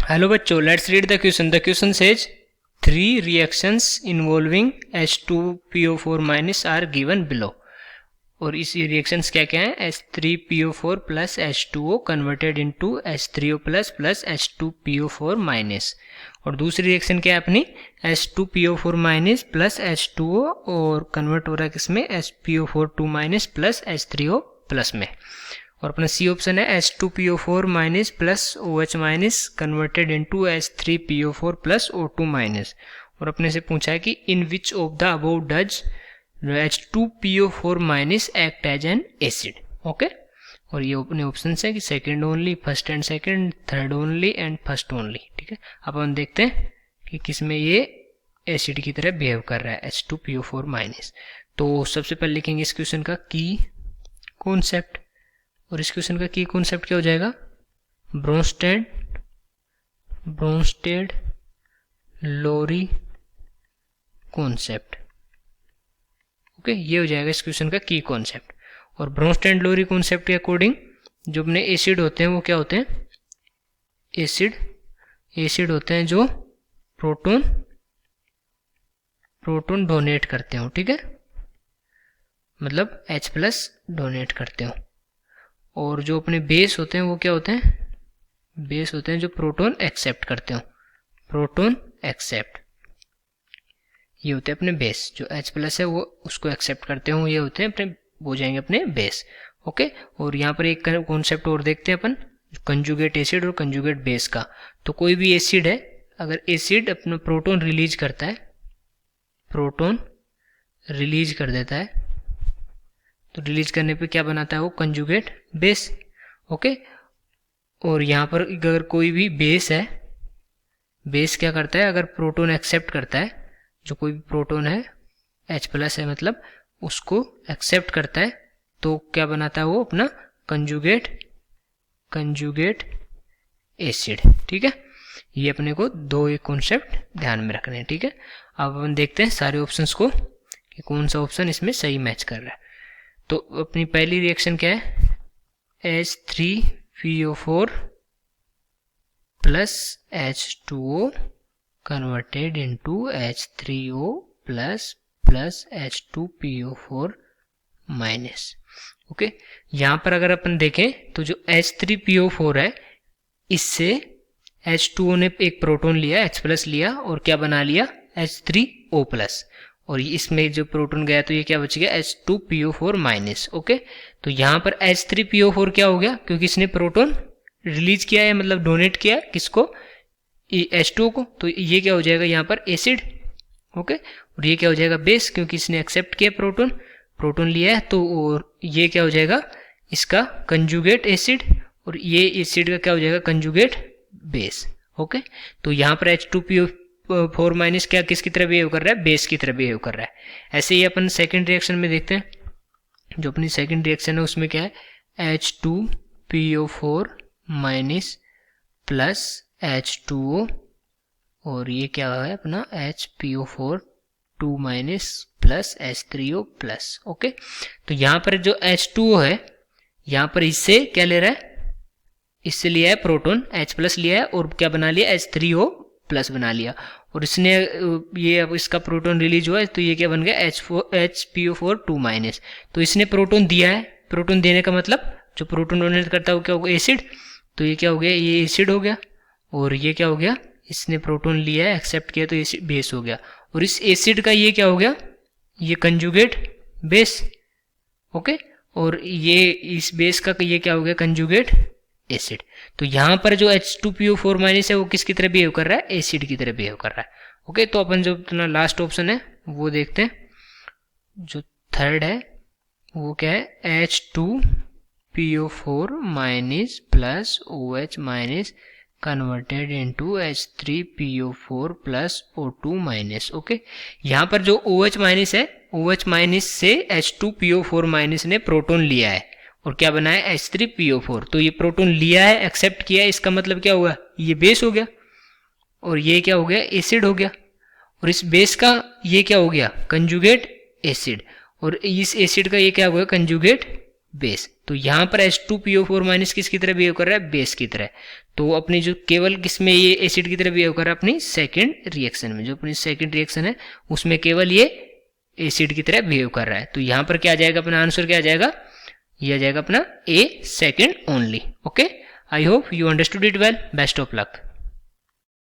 Hello बच्चों, let's read the question. The question says 3 reactions involving H2PO4 minus are given below. और इस reactions क्या क्या है? H3PO4 plus H2O converted into H3O plus plus H2PO4 minus. और दूसरी reaction क्या है अपनी? H2PO4 माइनस प्लस H2O और कन्वर्ट हो रहा है किसमें? HPO4 minus plus H3O plus में. और अपना सी ऑप्शन है H2PO4 minus plus OH minus converted into H3PO4 plus O2 minus. और अपने से पूछा है कि in which of the above does H2PO4 minus act as an acid. Okay, और ये अपने ऑप्शन है कि second only, first and second, third only and first only. ठीक है, अब हम देखते हैं कि किसमें ये एसिड की तरह बिहेव कर रहा है H2PO4 माइनस. तो सबसे पहले लिखेंगे इस क्वेश्चन का की कॉन्सेप्ट. और इस क्वेश्चन का की कॉन्सेप्ट क्या हो जाएगा? ब्रोंस्टेड लोरी कॉन्सेप्ट. ओके, ये हो जाएगा इस क्वेश्चन का की कॉन्सेप्ट. और ब्रोंस्टेड लोरी कॉन्सेप्ट के अकॉर्डिंग जो अपने एसिड होते हैं वो क्या होते हैं? एसिड होते हैं जो प्रोटॉन डोनेट करते हो. ठीक है, मतलब H+ डोनेट करते हो. और जो अपने बेस होते हैं वो क्या होते हैं? बेस होते हैं जो प्रोटॉन एक्सेप्ट करते हो. प्रोटॉन एक्सेप्ट, ये होते हैं अपने बेस. जो H+ है वो उसको एक्सेप्ट करते हो, ये होते हैं अपने, हो जाएंगे अपने बेस. ओके, और यहाँ पर एक कॉन्सेप्ट और देखते हैं अपन, कंजुगेट एसिड और कंजुगेट बेस का. तो कोई भी एसिड है, अगर एसिड अपना प्रोटॉन रिलीज करता है, प्रोटॉन रिलीज कर देता है, तो रिलीज करने पे क्या बनाता है वो? Conjugate base. ओके, और यहाँ पर अगर कोई भी बेस है, बेस क्या करता है? अगर प्रोटॉन एक्सेप्ट करता है, जो कोई भी प्रोटॉन है H+ है मतलब, उसको एक्सेप्ट करता है, तो क्या बनाता है वो? अपना कंजुगेट एसिड. ठीक है, ये अपने को दो एक कॉन्सेप्ट ध्यान में रखने हैं. ठीक है, अब अपन देखते हैं सारे ऑप्शंस को कि कौन सा ऑप्शन इसमें सही मैच कर रहा है. तो अपनी पहली रिएक्शन क्या है? H3PO4 plus H2O converted into H3O plus plus H2PO4 minus. Okay, यहाँ पर अगर अपन देखें तो जो H3PO4 है, इससे H2O ने एक प्रोटॉन लिया, H+ लिया, और क्या बना लिया? H3O plus. और इसमें जो प्रोटॉन गया तो ये क्या बच गया? H2PO4 minus. ओके, तो यहाँ पर H3PO4 क्या हो गया? क्योंकि इसने प्रोटॉन रिलीज किया है, मतलब डोनेट किया किसको? H2O को. तो ये क्या हो जाएगा यहाँ पर? एसिड. ओके, और ये क्या हो जाएगा? बेस, क्योंकि इसने एक्सेप्ट किया प्रोटॉन लिया है. तो और ये क्या हो जाएगा? इसका कंजुगेट एसिड. और ये एसिड का क्या हो जाएगा? Conjugate base. ओके, तो यहाँ पर H2PO4 माइनस क्या किसकी तरह बिहेव कर रहा है? बेस की तरह बिहेव कर रहा है. ऐसे ही अपन सेकंड रिएक्शन में देखते हैं. जो अपनी सेकंड रिएक्शन है उसमें क्या है? H2PO4 माइनस प्लस H2O, और ये क्या है अपना? HPO4 minus plus H3O plus. Okay, तो यहाँ पर जो H2O है, यहाँ पर इससे क्या ले रहा है? इससे लिया है प्रोटॉन, H+ लिया है, और क्या बना लिया? H3O प्लस बना लिया. और इसने ये अब इसका प्रोटॉन रिलीज हुआ है, तो ये क्या बन गया? HPO4 minus. तो इसने प्रोटॉन दिया है, प्रोटॉन देने का मतलब जो प्रोटॉन डोनेट करता है वो क्या होगा? एसिड. तो ये क्या हो गया? ये एसिड हो गया. और ये क्या हो गया? इसने प्रोटॉन लिया है, एक्सेप्ट किया, तो एसिड बेस हो गया. और इस एसिड का ये क्या हो गया? ये कंजुगेट बेस. ओके, और ये इस बेस का ये क्या हो गया? Conjugate acid. तो यहाँ पर जो H2PO4 माइनस है वो किसकी तरह बिहेव कर रहा है? एसिड की तरह बिहेव कर रहा है. ओके, तो अपन जो अपना लास्ट ऑप्शन है वो देखते हैं. जो थर्ड है वो क्या है? H2PO4 minus plus OH minus converted into H3PO4 plus O2 minus. Okay, यहाँ पर जो OH माइनस है, OH माइनस से H2PO4 माइनस ने प्रोटॉन लिया है और क्या बना है? H3PO4. तो ये प्रोटॉन लिया है, एक्सेप्ट किया है, इसका मतलब क्या हुआ? ये बेस हो गया. और ये क्या हो गया? एसिड हो गया. और इस बेस का ये क्या हो गया? Conjugate acid. और इस एसिड का ये क्या हो गया? Conjugate base. तो यहाँ पर H2PO4 माइनस किसकी तरह बिहेव कर रहा है, बेस की तरह। तो अपनी जो केवल किसमें ये एसिड की तरह बिहेव कर रहा है, अपनी सेकेंड रिएक्शन में, जो अपनी सेकेंड रिएक्शन है उसमें केवल ये एसिड की तरह बिहेव कर रहा है। तो यहाँ पर क्या आ जाएगा, अपना आंसर क्या आ जाएगा, ये आ जाएगा अपना A second only. Okay, I hope you understood it well, best of luck.